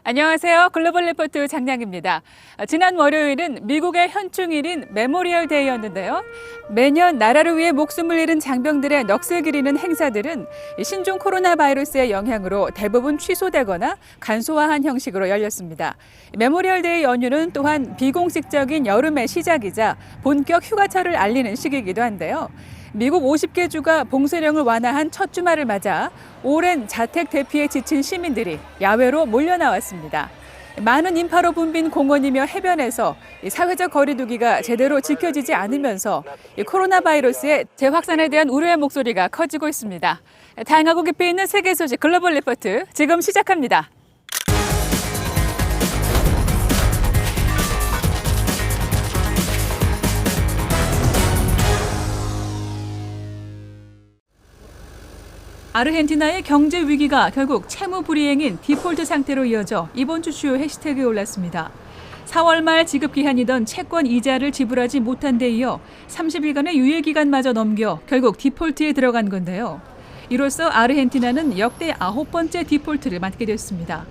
안녕하세요. 글로벌 리포트 장량입니다. 지난 월요일은 미국의 현충일인 메모리얼 데이였는데요. 매년 나라를 위해 목숨을 잃은 장병들의 넋을 기리는 행사들은 신종 코로나 바이러스의 영향으로 대부분 취소되거나 간소화한 형식으로 열렸습니다. 메모리얼 데이 연휴는 또한 비공식적인 여름의 시작이자 본격 휴가철을 알리는 시기이기도 한데요. 미국 50개 주가 봉쇄령을 완화한 첫 주말을 맞아 오랜 자택 대피에 지친 시민들이 야외로 몰려 나왔습니다. 많은 인파로 붐빈 공원이며 해변에서 사회적 거리 두기가 제대로 지켜지지 않으면서 코로나 바이러스의 재확산에 대한 우려의 목소리가 커지고 있습니다. 다양하고 깊이 있는 세계 소식 글로벌 리포트 지금 시작합니다. 아르헨티나의 경제 위기가 결국 채무 불이행인 디폴트 상태로 이어져 이번 주 주요 해시태그에 올랐습니다. 4월 말 지급 기한이던 채권 이자를 지불하지 못한 데 이어 30일간의 유예 기간마저 넘겨 결국 디폴트에 들어간 건데요. 이로써 아르헨티나는 역대 9번째 디폴트를 맞게 됐습니다.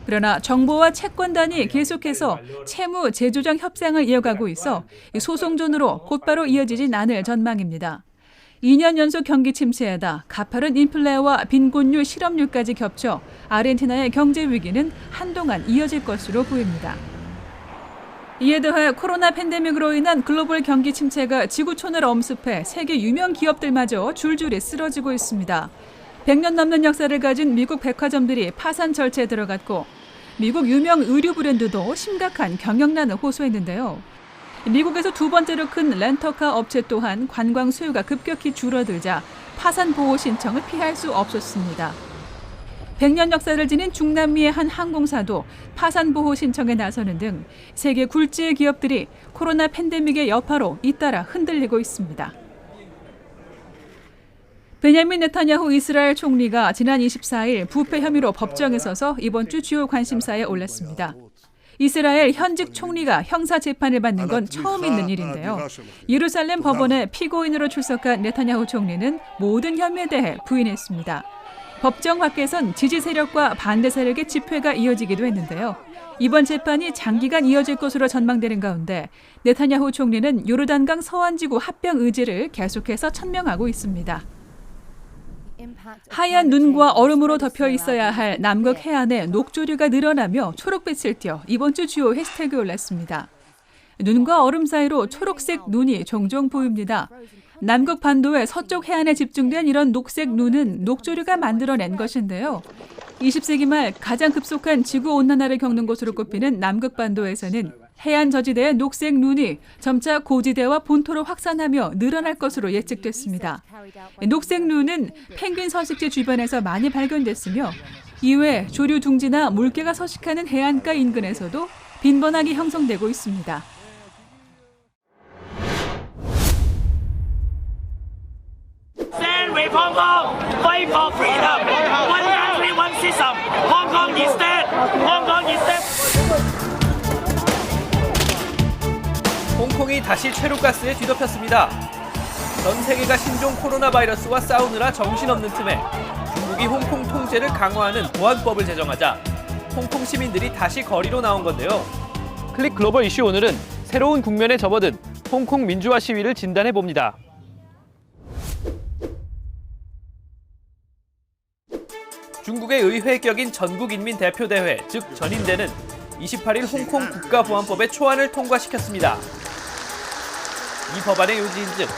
그러나 정부와 채권단이 계속해서 채무 재조정 협상을 이어가고 있어 소송전으로 곧바로 이어지진 않을 전망입니다. 2년 연속 경기 침체에다 가파른 인플레와 빈곤율 실업률까지 겹쳐 아르헨티나의 경제 위기는 한동안 이어질 것으로 보입니다. 이에 더해 코로나 팬데믹으로 인한 글로벌 경기 침체가 지구촌을 엄습해 세계 유명 기업들마저 줄줄이 쓰러지고 있습니다. 100년 넘는 역사를 가진 미국 백화점들이 파산 절차에 들어갔고 미국 유명 의류 브랜드도 심각한 경영난을 호소했는데요. 미국에서 두 번째로 큰 렌터카 업체 또한 관광 수요가 급격히 줄어들자 파산 보호 신청을 피할 수 없었습니다. 100년 역사를 지닌 중남미의 한 항공사도 파산 보호 신청에 나서는 등 세계 굴지의 기업들이 코로나 팬데믹의 여파로 잇따라 흔들리고 있습니다. 베냐민 네타냐후 이스라엘 총리가 지난 24일 부패 혐의로 법정에 서서 이번 주 주요 관심사에 올랐습니다. 이스라엘 현직 총리가 형사 재판을 받는 건 처음 있는 일인데요. 예루살렘 법원에 피고인으로 출석한 네타냐후 총리는 모든 혐의에 대해 부인했습니다. 법정 밖에선 지지 세력과 반대 세력의 집회가 이어지기도 했는데요. 이번 재판이 장기간 이어질 것으로 전망되는 가운데 네타냐후 총리는 요르단강 서안지구 합병 의지를 계속해서 천명하고 있습니다. 하얀 눈과 얼음으로 덮여 있어야 할 남극 해안에 녹조류가 늘어나며 초록빛을 띠어 이번 주 주요 해시태그에 올랐습니다. 눈과 얼음 사이로 초록색 눈이 종종 보입니다. 남극 반도의 서쪽 해안에 집중된 이런 녹색 눈은 녹조류가 만들어낸 것인데요. 20세기 말 가장 급속한 지구온난화를 겪는 곳으로 꼽히는 남극 반도에서는 해안 저지대의 녹색 눈이 점차 고지대와 본토로 확산하며 늘어날 것으로 예측됐습니다. 녹색 눈은 펭귄 서식지 주변에서 많이 발견됐으며 이외 조류 둥지나 물개가 서식하는 해안가 인근에서도 빈번하게 형성되고 있습니다. Stand with Hong Kong, fight for freedom. One country, one system. Hong Kong is dead. Hong Kong is dead. 홍콩이 다시 최루가스에 뒤덮였습니다. 전 세계가 신종 코로나 바이러스와 싸우느라 정신없는 틈에 중국이 홍콩 통제를 강화하는 보안법을 제정하자 홍콩 시민들이 다시 거리로 나온 건데요. 클릭 글로벌 이슈 오늘은 새로운 국면에 접어든 홍콩 민주화 시위를 진단해봅니다. 중국의 의회 격인 전국인민대표대회, 즉 전인대는 28일 홍콩 국가보안법의 초안을 통과시켰습니다. 이 법안의 요지인즉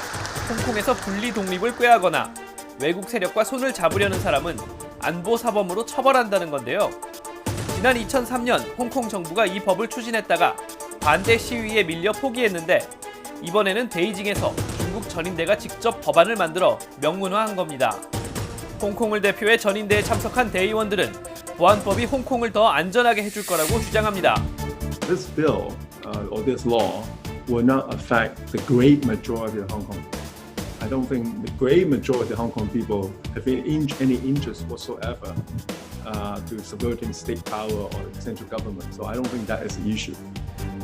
홍콩에서 분리 독립을 꾀하거나 외국 세력과 손을 잡으려는 사람은 안보사범으로 처벌한다는 건데요. 지난 2003년 홍콩 정부가 이 법을 추진했다가 반대 시위에 밀려 포기했는데 이번에는 베이징에서 중국 전인대가 직접 법안을 만들어 명문화한 겁니다. 홍콩을 대표해 전인대에 참석한 대의원들은 보안법이 홍콩을 더 안전하게 해줄 거라고 주장합니다. This bill or this law will not affect the great majority of Hong Kong. I don't think the great majority of Hong Kong people have any interest whatsoever to subverting state power or central government. So I don't think that is an issue.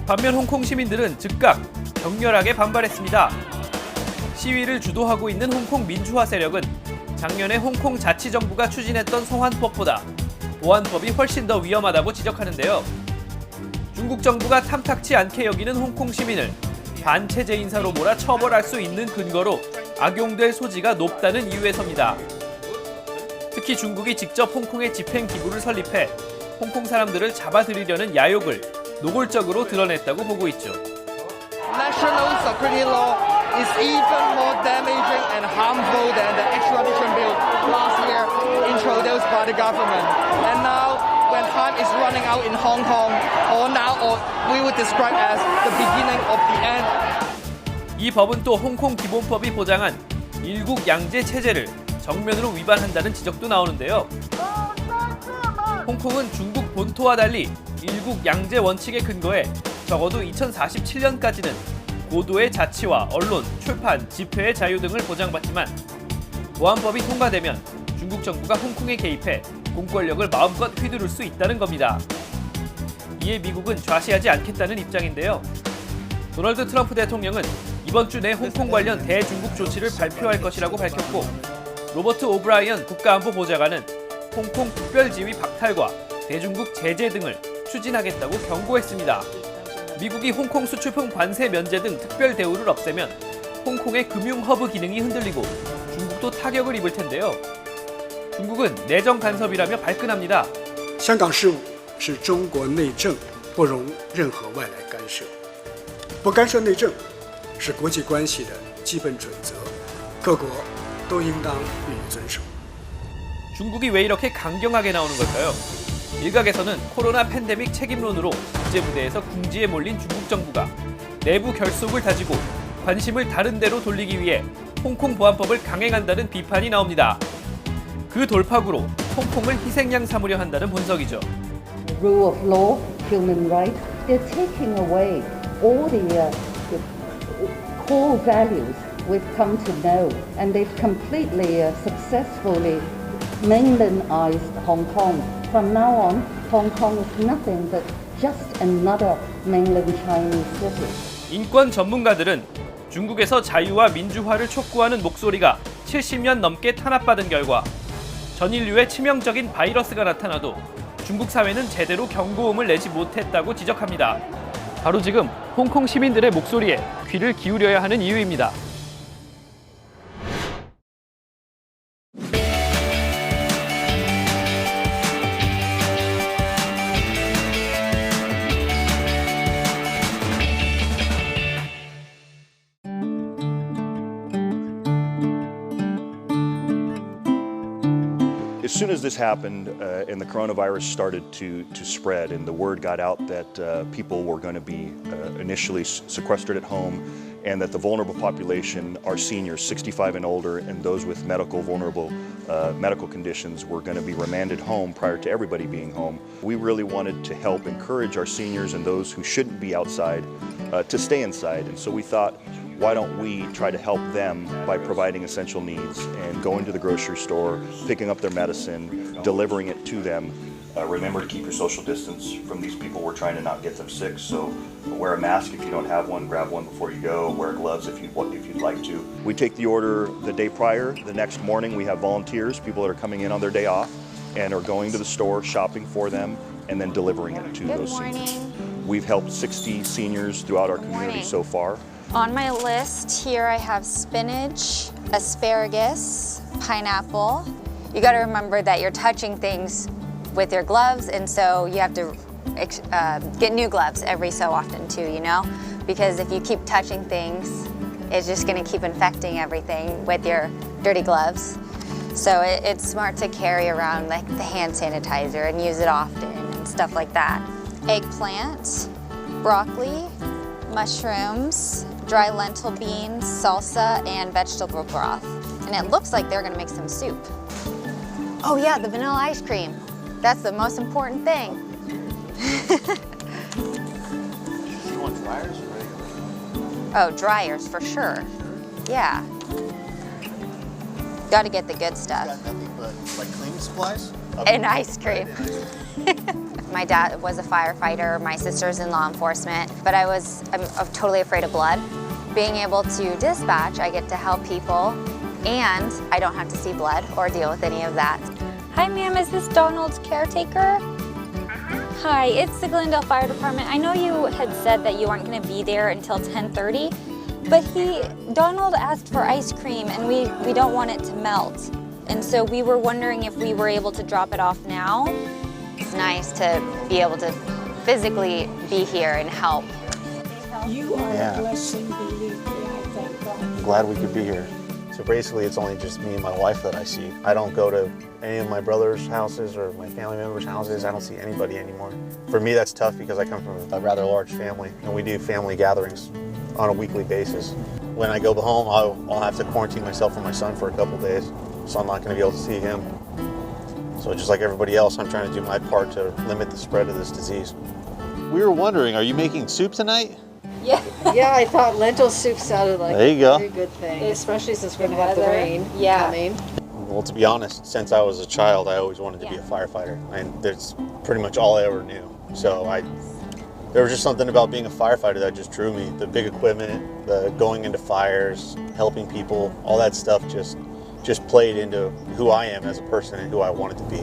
반면 홍콩 시민들은 즉각 격렬하게 반발했습니다. 시위를 주도하고 있는 홍콩 민주화 세력은 작년에 홍콩 자치정부가 추진했던 송환법보다 보안법이 훨씬 더 위험하다고 지적하는데요. 중국 정부가 탐탁치 않게 여기는 홍콩 시민을 반체제 인사로 몰아 처벌할 수 있는 근거로 악용될 소지가 높다는 이유에서입니다. 특히 중국이 직접 홍콩에 집행기구를 설립해 홍콩 사람들을 잡아들이려는 야욕을 노골적으로 드러냈다고 보고 있죠. National security law is even more damaging and harmful than the extradition bill last year introduced by the government. And now, when time is running out in Hong Kong, or we would describe as the beginning of the end. 이 법은 또 홍콩 기본법이 보장한 일국 양제 체제를 정면으로 위반한다는 지적도 나오는데요. 홍콩은 중국 본토와 달리 일국 양제 원칙에 근거해 적어도 2047년까지는 고도의 자치와 언론, 출판, 집회의 자유 등을 보장받지만 보안법이 통과되면 중국 정부가 홍콩에 개입해 공권력을 마음껏 휘두를 수 있다는 겁니다. 이에 미국은 좌시하지 않겠다는 입장인데요. 도널드 트럼프 대통령은 이번 주 내 홍콩 관련 대중국 조치를 발표할 것이라고 밝혔고, 로버트 오브라이언 국가안보보좌관은 홍콩 특별지위 박탈과 대중국 제재 등을 추진하겠다고 경고했습니다. 미국이 홍콩 수출품 관세 면제 등 특별 대우를 없애면 홍콩의 금융 허브 기능이 흔들리고 중국도 타격을 입을 텐데요. 중국은 내정 간섭이라며 발끈합니다. 香港事务是中国内政，不容任何外来干涉。不干涉内政是国际关系的基本准则，各国都应当予以遵守。 중국이 왜 이렇게 강경하게 나오는 걸까요? 일각에서는 코로나 팬데믹 책임론으로 국제무대에서 궁지에 몰린 중국 정부가 내부 결속을 다지고 관심을 다른 데로 돌리기 위해 홍콩 보안법을 강행한다는 비판이 나옵니다. 그 돌파구로 홍콩을 희생양 삼으려 한다는 분석이죠. Rule of law, human rights, they're taking away all the core values we've come to know, and they've completely successfully mainlandized Hong Kong. From now on, Hong Kong is nothing but just another mainland Chinese city. 인권 전문가들은 중국에서 자유와 민주화를 촉구하는 목소리가 70년 넘게 탄압받은 결과 전 인류에 치명적인 바이러스가 나타나도 중국 사회는 제대로 경고음을 내지 못했다고 지적합니다. 바로 지금 홍콩 시민들의 목소리에 귀를 기울여야 하는 이유입니다. As soon as this happened and the coronavirus started to spread and the word got out that people were going to be initially sequestered at home and that the vulnerable population are seniors 65 and older and those with vulnerable medical conditions were going to be remanded home prior to everybody being home, we really wanted to help encourage our seniors and those who shouldn't be outside to stay inside. And so we thought, why don't we try to help them by providing essential needs and going to the grocery store, picking up their medicine, delivering it to them. Remember to keep your social distance from these people. We're trying to not get them sick, so wear a mask if you don't have one, grab one before you go, wear gloves if you'd like to. We take the order the day prior. The next morning we have volunteers, people that are coming in on their day off and are going to the store, shopping for them, and then delivering it to those seniors. We've helped 60 seniors throughout our community so far. On my list here I have spinach, asparagus, pineapple. You got to remember that you're touching things with your gloves, and so you have to get new gloves every so often too, you know? Because if you keep touching things, it's just going to keep infecting everything with your dirty gloves. So it's smart to carry around like the hand sanitizer and use it often and stuff like that. Eggplant, broccoli, mushrooms, dry lentil beans, salsa, and vegetable broth. And it looks like they're gonna make some soup. Oh yeah, the vanilla ice cream. That's the most important thing. You want dryers or regular? Oh, dryers for sure. Yeah. Gotta get the good stuff. Nothing but like cleaning supplies? And ice cream. My dad was a firefighter, my sister's in law enforcement, but I'm totally afraid of blood. Being able to dispatch, I get to help people, and I don't have to see blood or deal with any of that. Hi, ma'am. Is this Donald's caretaker? Hi, it's the Glendale Fire Department. I know you had said that you aren't going to be there until 10:30, but Donald asked for ice cream, and we don't want it to melt. And so we were wondering if we were able to drop it off now. It's nice to be able to physically be here and help. You are a blessing, believe me. I thank God. I'm glad we could be here. So basically, it's only just me and my wife that I see. I don't go to any of my brother's houses or my family members' houses. I don't see anybody anymore. For me, that's tough because I come from a rather large family, and we do family gatherings on a weekly basis. When I go home, I'll have to quarantine myself from my son for a couple days, so I'm not going to be able to see him. So just like everybody else, I'm trying to do my part to limit the spread of this disease. We were wondering, are you making soup tonight? Yeah. Yeah, I thought lentil soup sounded like There you go. a very good thing, especially since we're going to have the rain coming. Well, to be honest, since I was a child, I always wanted to be a firefighter, and that's pretty much all I ever knew. So there was just something about being a firefighter that just drew me. The big equipment, the going into fires, helping people, all that stuff just played into who I am as a person and who I wanted to be.